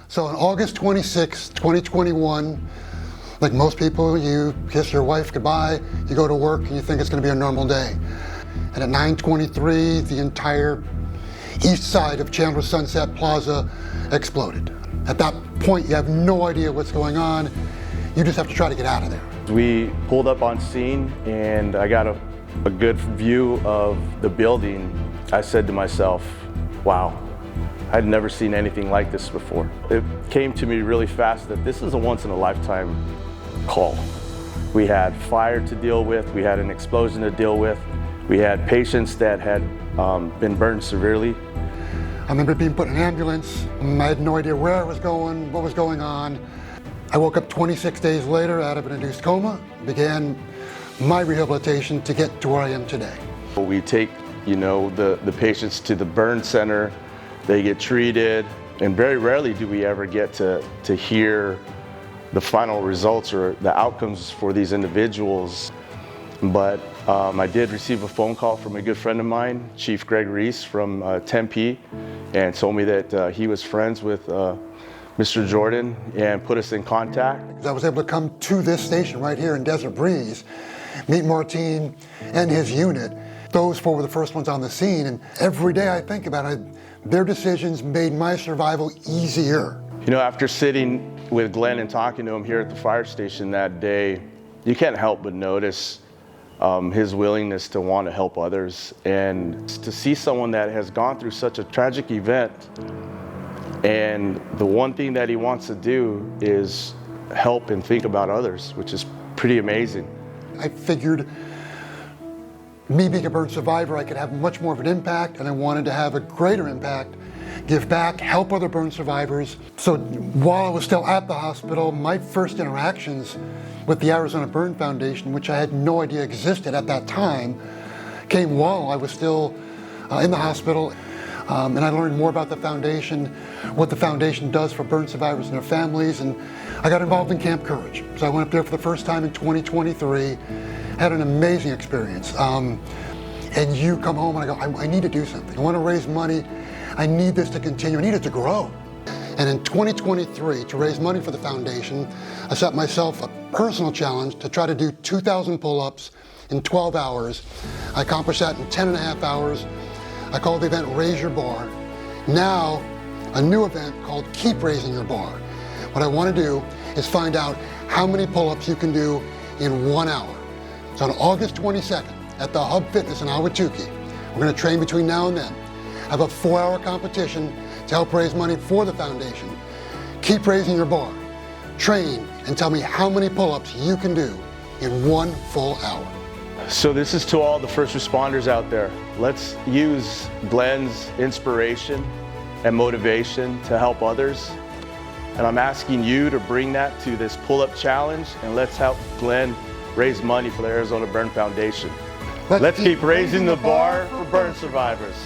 So on August 26, 2021, like most people, you kiss your wife goodbye, you go to work, and you think it's going to be a normal day. And at 9:23, the entire east side of Chandler Sunset Plaza exploded. At that point, you have no idea what's going on. You just have to try to get out of there. We pulled up on scene, and I got a good view of the building. I said to myself, wow, I'd never seen anything like this before. It came to me really fast that this is a once-in-a-lifetime call. We had fire to deal with, we had an explosion to deal with, we had patients that had been burned severely. I remember being put in an ambulance. I had no idea where I was going, what was going on. I woke up 26 days later out of an induced coma, began my rehabilitation to get to where I am today. We take, the patients to the burn center, they get treated, and very rarely do we ever get to hear the final results or the outcomes for these individuals. But I did receive a phone call from a good friend of mine, Chief Greg Reese from Tempe, and told me that he was friends with Mr. Jordan and put us in contact. I was able to come to this station right here in Desert Breeze, meet Martine and his unit. Those four were the first ones on the scene, and every day I think about it, their decisions made my survival easier. After sitting with Glenn and talking to him here at the fire station that day, you can't help but notice his willingness to want to help others, and to see someone that has gone through such a tragic event, and the one thing that he wants to do is help and think about others, which is pretty amazing. I figured me being a burn survivor, I could have much more of an impact, and I wanted to have a greater impact, give back, help other burn survivors. So while I was still at the hospital, my first interactions with the Arizona Burn Foundation, which I had no idea existed at that time, came while I was still in the hospital. And I learned more about the foundation, what the foundation does for burn survivors and their families, and I got involved in Camp Courage. So I went up there for the first time in 2023, had an amazing experience. And you come home and I go, I need to do something. I want to raise money. I need this to continue. I need it to grow. And in 2023, to raise money for the foundation, I set myself a personal challenge to try to do 2,000 pull-ups in 12 hours. I accomplished that in 10 and a half hours. I called the event Raise Your Bar. Now, a new event called Keep Raising Your Bar. What I want to do is find out how many pull-ups you can do in 1 hour. So on August 22nd at the Hub Fitness in Ahwatukee, we're going to train between now and then. I have a 4-hour competition to help raise money for the foundation. Keep raising your bar. Train and tell me how many pull-ups you can do in 1 full hour. So this is to all the first responders out there. Let's use Glenn's inspiration and motivation to help others. And I'm asking you to bring that to this pull-up challenge, and let's help Glenn raise money for the Arizona Burn Foundation. Let's keep raising the bar for burn survivors.